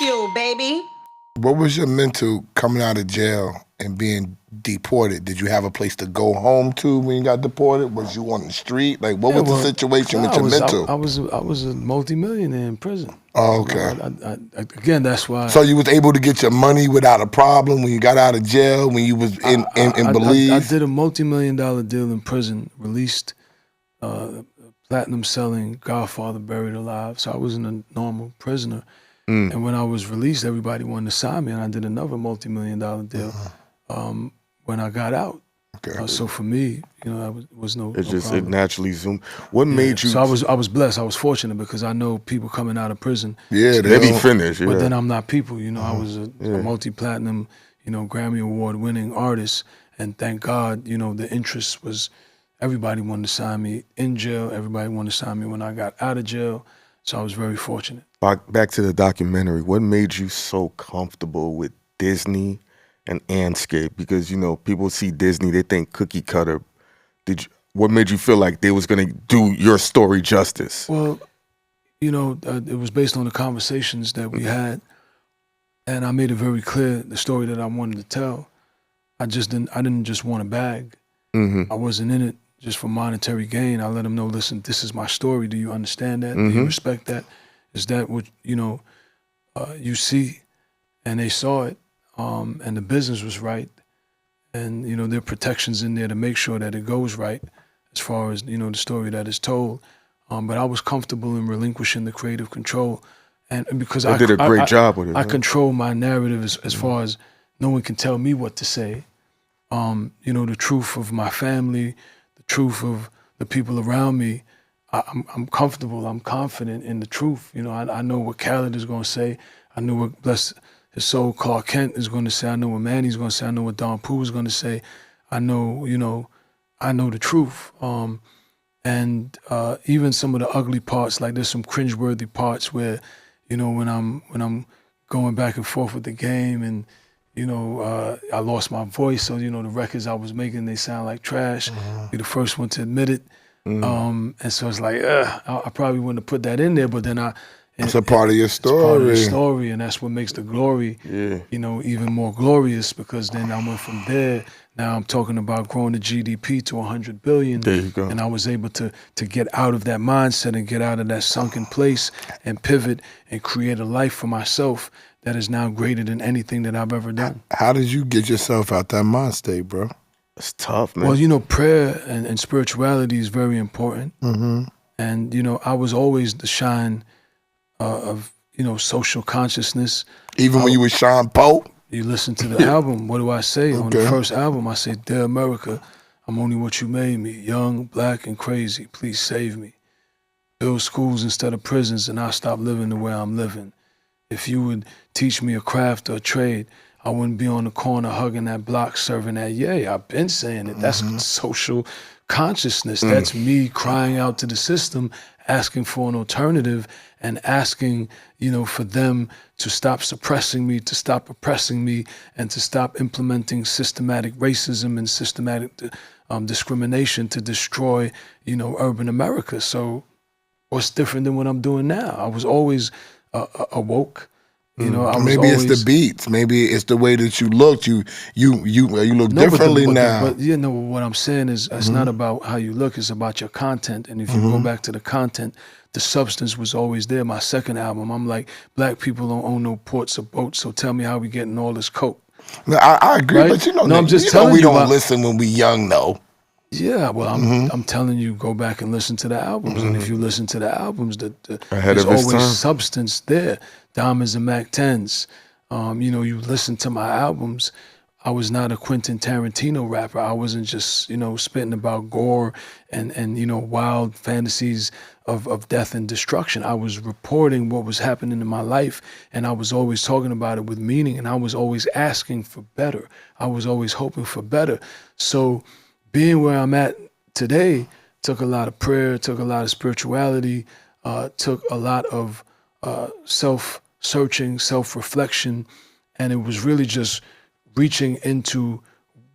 Bagfuel, baby. What was your mental coming out of jail and being deported? Did you have a place to go home to when you got deported? Was you on the street? Like, what was the situation with your mental? I was a multimillionaire in prison. Oh, okay. Again, that's why. So you was able to get your money without a problem when you got out of jail, when you was in Belize? I did a multi-million-dollar deal in prison, released, platinum selling, Godfather Buried Alive. So I wasn't a normal prisoner. And when I was released, everybody wanted to sign me, and I did another multi-million-dollar deal when I got out. Okay. So for me, that was no. It just problem. it naturally zoomed. What made you? So I was blessed. I was fortunate because I know people coming out of prison. Yeah, they be finished. Yeah. But then I'm not people. I was a multi-platinum, Grammy Award-winning artist, and thank God, the interest was. Everybody wanted to sign me in jail. Everybody wanted to sign me when I got out of jail. So I was very fortunate. Back to the documentary. What made you so comfortable with Disney and Anscape? Because people see Disney, they think cookie cutter. What made you feel like they was gonna do your story justice? Well, it was based on the conversations that we had, and I made it very clear the story that I wanted to tell. I didn't just want a bag. I wasn't in it just for monetary gain. I let them know, listen, this is my story. Do you understand that? Do you respect that? Is that what, you see? And they saw it, and the business was right. And, there are protections in there to make sure that it goes right as far as, the story that is told. But I was comfortable in relinquishing the creative control. And because I did a great job with it. I control my narrative as far as no one can tell me what to say. The truth of my family, the truth of the people around me, I'm comfortable, I'm confident in the truth. I know what Khaled is going to say. I know what, bless his soul, Clark Kent is going to say. I know what Manny's going to say. I know what Don Pooh is going to say. I know the truth. And even some of the ugly parts, like there's some cringeworthy parts where, when I'm going back and forth with the game and, I lost my voice. So, the records I was making, they sound like trash. Be the first one to admit it. And so it's like, I probably wouldn't have put that in there, but then it's a part of your story. It's part of the story, and that's what makes the glory, even more glorious, because then I went from there. Now I'm talking about growing the GDP to 100 billion. There you go. And I was able to get out of that mindset and get out of that sunken place and pivot and create a life for myself that is now greater than anything that I've ever done. How did you get yourself out that mind state, bro? It's tough, man. Well, prayer and spirituality is very important. And, I was always the Shyne of, social consciousness. Even when you were Sean Poe? You listen to the album, what do I say? On the first album, I say, Dear America, I'm only what you made me. Young, black, and crazy. Please save me. Build schools instead of prisons, and I'll stop living the way I'm living. If you would teach me a craft or a trade, I wouldn't be on the corner hugging that block, serving that yay. I've been saying it. That's social consciousness. That's me crying out to the system, asking for an alternative and asking, for them to stop suppressing me, to stop oppressing me, and to stop implementing systematic racism and systematic discrimination to destroy, urban America. So what's different than what I'm doing now? I was always awoke. Maybe it's the beats. Maybe it's the way that you looked. You look differently now. But what I'm saying is it's not about how you look. It's about your content. And if you go back to the content, the substance was always there. My second album, I'm like, black people don't own no ports or boats, so tell me how we getting all this coke. No, I agree, right? but I'm just telling we don't listen when we young, though. Yeah, well, I'm telling you, go back and listen to the albums. And if you listen to the albums, there's always substance there. Diamonds and Mac 10s. You listen to my albums, I was not a Quentin Tarantino rapper. I wasn't just, spitting about gore and wild fantasies of death and destruction. I was reporting what was happening in my life, and I was always talking about it with meaning, and I was always asking for better. I was always hoping for better. So being where I'm at today took a lot of prayer, took a lot of spirituality, took a lot of self-searching, self-reflection, and it was really just reaching into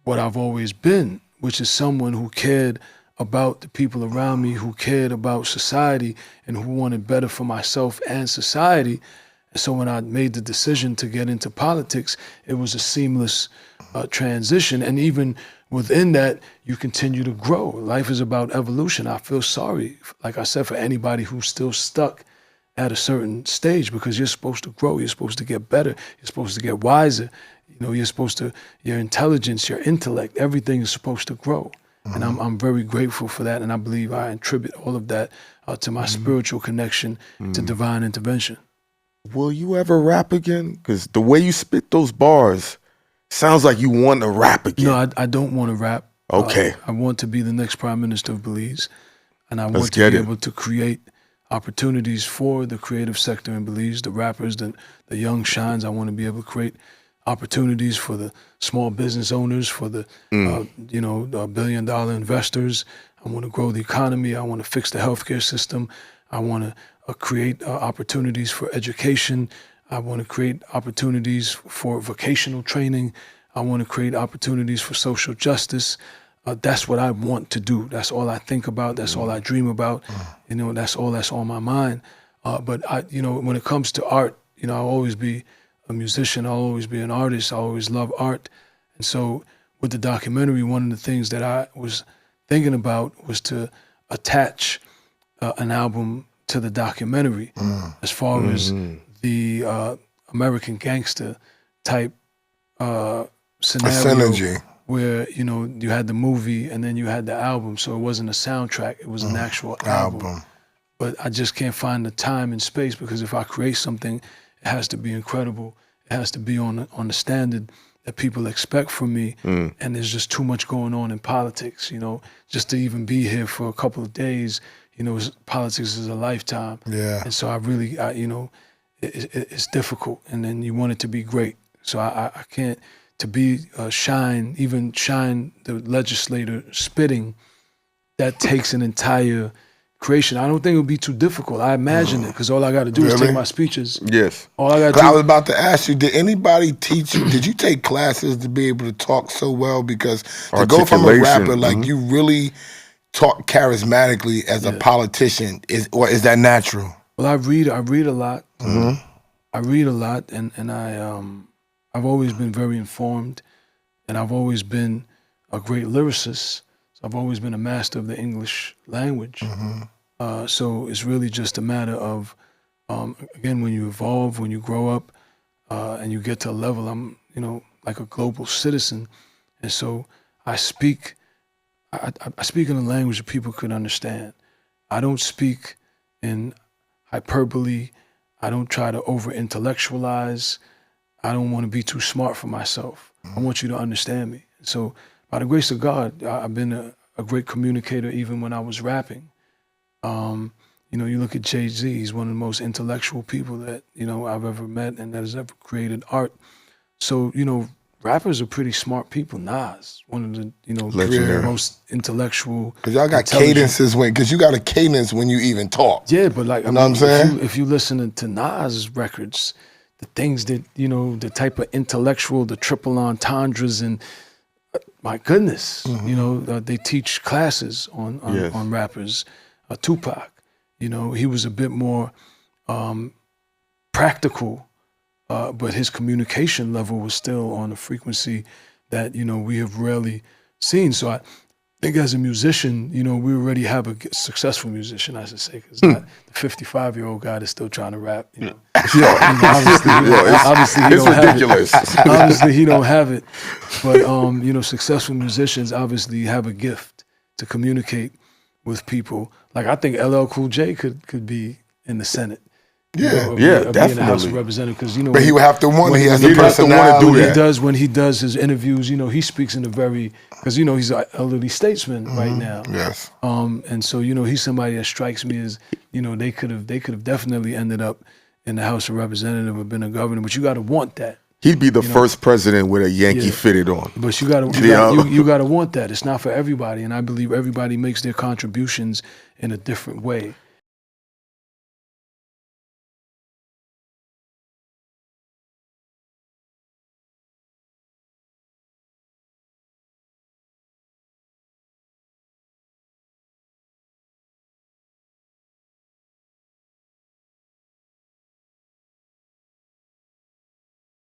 what I've always been, which is someone who cared about the people around me, who cared about society, and who wanted better for myself and society. So when I made the decision to get into politics, it was a seamless transition. And even within that, you continue to grow. Life is about evolution. I feel sorry, like I said, for anybody who's still stuck at a certain stage, because you're supposed to grow. You're supposed to get better. You're supposed to get wiser. You're supposed to, your intelligence, your intellect, everything is supposed to grow. And I'm very grateful for that. And I believe I attribute all of that to my spiritual connection to divine intervention. Will you ever rap again? Because the way you spit those bars sounds like you want to rap again. No, I don't want to rap. Okay. I want to be the next prime minister of Belize. And I want to be able to create opportunities for the creative sector in Belize, the rappers, the young Shynes. I want to be able to create opportunities for the small business owners, for the billion-dollar investors. I want to grow the economy. I want to fix the healthcare system. I want to create opportunities for education. I want to create opportunities for vocational training. I want to create opportunities for social justice. That's what I want to do. That's all I think about. That's all I dream about. That's all that's on my mind. But when it comes to art, I'll always be a musician. I'll always be an artist. I always love art. And so with the documentary, one of the things that I was thinking about was to attach an album to the documentary as far as the American gangster type scenario where, you had the movie and then you had the album. So it wasn't a soundtrack, it was an actual album. But I just can't find the time and space, because if I create something, it has to be incredible. It has to be on the standard that people expect from me. And there's just too much going on in politics, just to even be here for a couple of days, politics is a lifetime. Yeah. And so I really, it's difficult. And then you want it to be great. So I can't, to be Shyne, even Shyne, the legislator, spitting, that takes an entire creation. I don't think it would be too difficult. I imagine it, because all I got to do is take my speeches. Yes. All I got to do. I was about to ask you, did anybody teach you, did you take classes to be able to talk so well? Because to go from a rapper, like you really talk charismatically as a politician, is that natural? Well, I read a lot. I read a lot, and I've always been very informed, and I've always been a great lyricist. I've always been a master of the English language. So it's really just a matter of, again, when you evolve, when you grow up, and you get to a level, I'm, like a global citizen. And so I speak in a language that people could understand. I don't speak in hyperbole. I don't try to over-intellectualize. I don't want to be too smart for myself. I want you to understand me. So by the grace of God, I've been a great communicator even when I was rapping. You look at Jay-Z, he's one of the most intellectual people that, I've ever met and that has ever created art. So, rappers are pretty smart people. Nas, one of the, most intellectual. Because y'all got cadences because you got a cadence when you even talk. Yeah, but like, what I'm saying? If you listen to Nas records, the things that, the type of intellectual, the triple entendres, and my goodness, they teach classes on rappers. Tupac, he was a bit more practical, but his communication level was still on a frequency that, we have rarely seen. So I think as a musician, we already have a successful musician, I should say, because not the 55-year-old guy that's still trying to rap. Obviously, he don't ridiculous. Have it. Obviously, he don't have it. But successful musicians obviously have a gift to communicate with people. Like I think LL Cool J could be in the Senate. Definitely. Be in the House of Representatives, because but he would have to want. He has the personality. When he does his interviews, he speaks in a very, because he's an elderly statesman right now. Yes. And so he's somebody that strikes me as they could have definitely ended up in the House of Representatives or been a governor, but you got to want that. He'd be the first president with a Yankee fitted on. But you got to want that. It's not for everybody, and I believe everybody makes their contributions in a different way.